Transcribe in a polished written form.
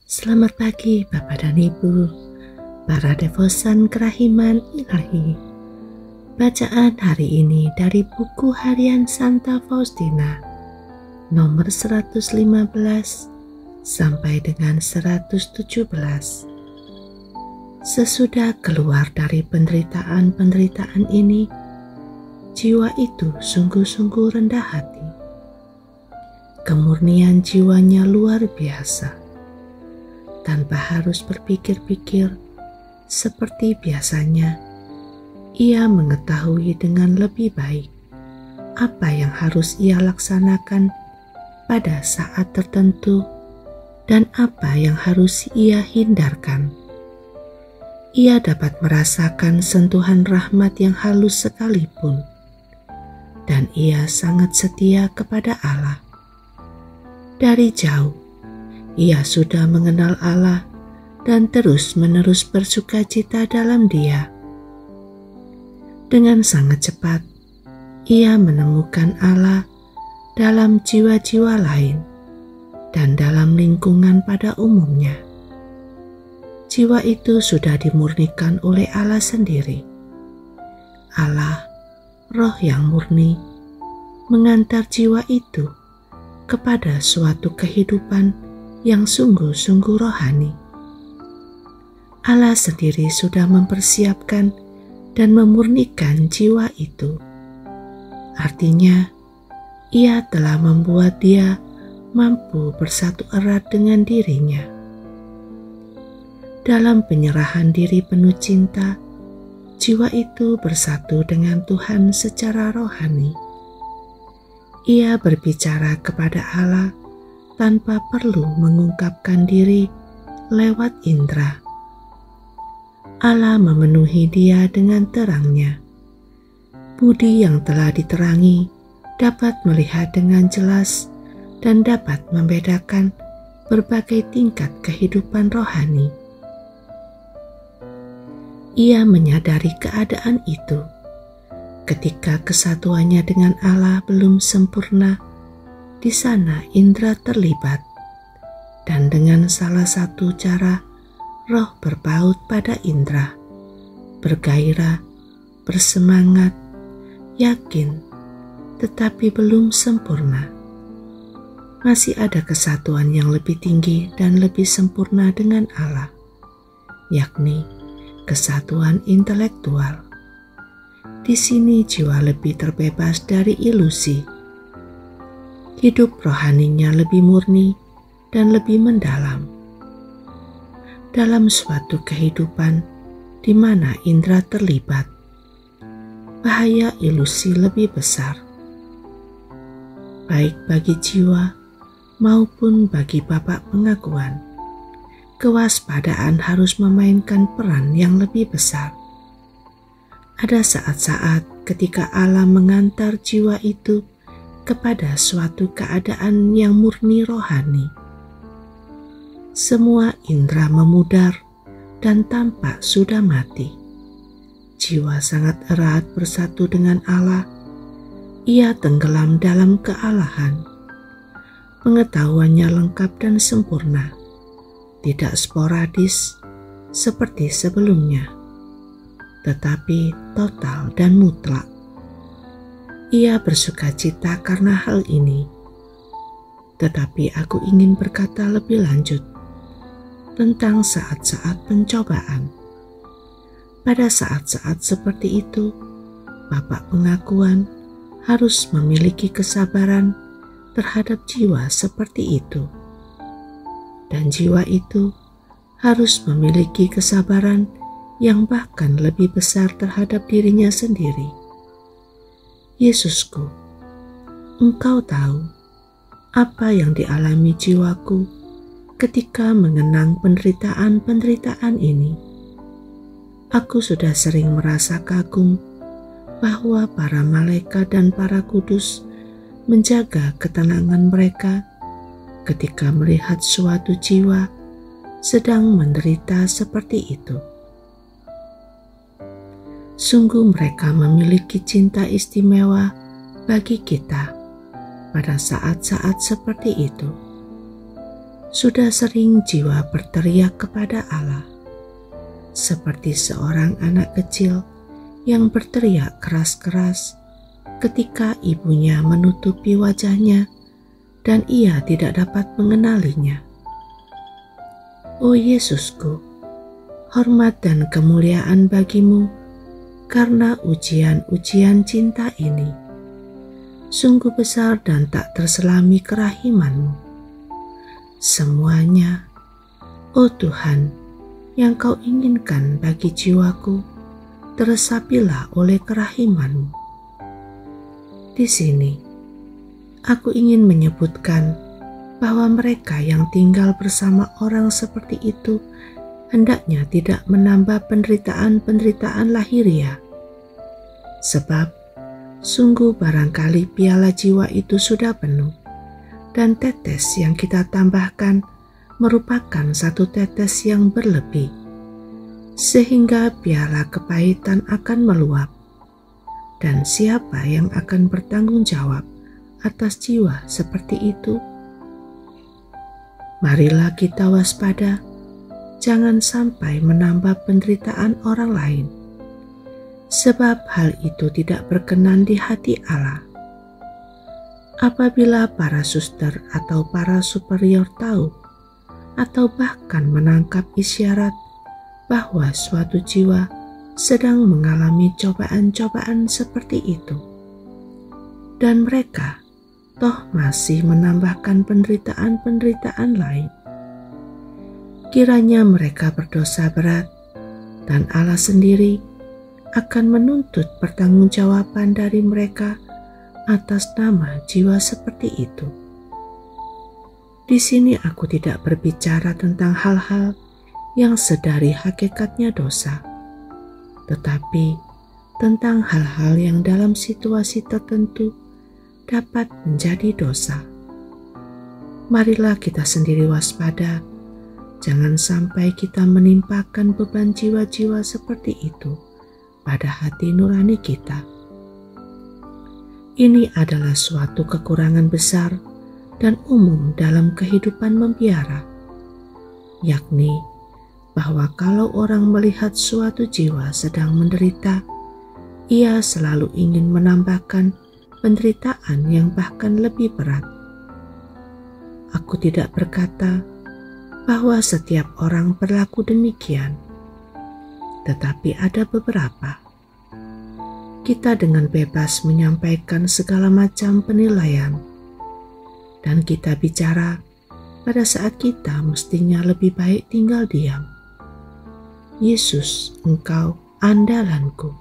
Selamat pagi Bapak dan Ibu, para devosan kerahiman ilahi. Bacaan hari ini dari buku harian Santa Faustina, nomor 115 sampai dengan 117. Sesudah keluar dari penderitaan-penderitaan ini, jiwa itu sungguh-sungguh rendah hati. Kemurnian jiwanya luar biasa. Tanpa harus berpikir-pikir, seperti biasanya, ia mengetahui dengan lebih baik apa yang harus ia laksanakan pada saat tertentu dan apa yang harus ia hindarkan. Ia dapat merasakan sentuhan rahmat yang halus sekalipun, dan ia sangat setia kepada Allah. Dari jauh, ia sudah mengenal Allah dan terus-menerus bersukacita dalam Dia. Dengan sangat cepat, ia menemukan Allah dalam jiwa-jiwa lain dan dalam lingkungan pada umumnya. Jiwa itu sudah dimurnikan oleh Allah sendiri. Allah, Roh yang murni, mengantar jiwa itu kepada suatu kehidupan yang sungguh-sungguh rohani. Allah sendiri sudah mempersiapkan dan memurnikan jiwa itu. Artinya, ia telah membuat dia mampu bersatu erat dengan dirinya. Dalam penyerahan diri penuh cinta, jiwa itu bersatu dengan Tuhan secara rohani. Ia berbicara kepada Allah tanpa perlu mengungkapkan diri lewat indera. Allah memenuhi dia dengan terangnya. Budi yang telah diterangi dapat melihat dengan jelas dan dapat membedakan berbagai tingkat kehidupan rohani. Ia menyadari keadaan itu ketika kesatuannya dengan Allah belum sempurna. Di sana indera terlibat, dan dengan salah satu cara roh berpaut pada indera, bergairah, bersemangat, yakin, tetapi belum sempurna. Masih ada kesatuan yang lebih tinggi dan lebih sempurna dengan Allah, yakni kesatuan intelektual. Di sini jiwa lebih terbebas dari ilusi. Hidup rohaninya lebih murni dan lebih mendalam. Dalam suatu kehidupan di mana indera terlibat, bahaya ilusi lebih besar, baik bagi jiwa maupun bagi Bapak pengakuan. Kewaspadaan harus memainkan peran yang lebih besar. Ada saat-saat ketika Allah mengantar jiwa itu kepada suatu keadaan yang murni rohani. Semua indera memudar dan tampak sudah mati. Jiwa sangat erat bersatu dengan Allah. Ia tenggelam dalam kealahan. Pengetahuannya lengkap dan sempurna, tidak sporadis seperti sebelumnya, tetapi total dan mutlak. Ia bersukacita karena hal ini. Tetapi aku ingin berkata lebih lanjut tentang saat-saat pencobaan. Pada saat-saat seperti itu, Bapak pengakuan harus memiliki kesabaran terhadap jiwa seperti itu. Dan jiwa itu harus memiliki kesabaran yang bahkan lebih besar terhadap dirinya sendiri. Yesusku, Engkau tahu apa yang dialami jiwaku ketika mengenang penderitaan-penderitaan ini. Aku sudah sering merasa kagum bahwa para malaikat dan para kudus menjaga ketenangan mereka ketika melihat suatu jiwa sedang menderita seperti itu. Sungguh mereka memiliki cinta istimewa bagi kita pada saat-saat seperti itu. Sudah sering jiwa berteriak kepada Allah, seperti seorang anak kecil yang berteriak keras-keras ketika ibunya menutupi wajahnya dan ia tidak dapat mengenalinya. Oh Yesusku, hormat dan kemuliaan bagimu karena ujian-ujian cinta ini. Sungguh besar dan tak terselami kerahiman-Mu. Semuanya, oh Tuhan, yang Kau inginkan bagi jiwaku, teresapilah oleh kerahiman-Mu. Di sini, aku ingin menyebutkan bahwa mereka yang tinggal bersama orang seperti itu hendaknya tidak menambah penderitaan-penderitaan lahiriah. Sebab, sungguh barangkali piala jiwa itu sudah penuh, dan tetes yang kita tambahkan merupakan satu tetes yang berlebih, sehingga piala kepahitan akan meluap. Dan siapa yang akan bertanggung jawab atas jiwa seperti itu? Marilah kita waspada, jangan sampai menambah penderitaan orang lain, sebab hal itu tidak berkenan di hati Allah. Apabila para suster atau para superior tahu atau bahkan menangkap isyarat bahwa suatu jiwa sedang mengalami cobaan-cobaan seperti itu, dan mereka toh masih menambahkan penderitaan-penderitaan lain, kiranya mereka berdosa berat dan Allah sendiri akan menuntut pertanggungjawaban dari mereka atas nama jiwa seperti itu. Di sini aku tidak berbicara tentang hal-hal yang sedari hakikatnya dosa, tetapi tentang hal-hal yang dalam situasi tertentu dapat menjadi dosa. Marilah kita sendiri waspada, jangan sampai kita menimpakan beban jiwa-jiwa seperti itu pada hati nurani kita. Ini adalah suatu kekurangan besar dan umum dalam kehidupan membiara, yakni bahwa kalau orang melihat suatu jiwa sedang menderita, ia selalu ingin menambahkan penderitaan yang bahkan lebih berat. Aku tidak berkata bahwa setiap orang berlaku demikian, tetapi ada beberapa. Kita dengan bebas menyampaikan segala macam penilaian, dan kita bicara pada saat kita mestinya lebih baik tinggal diam. Yesus, Engkau andalanku.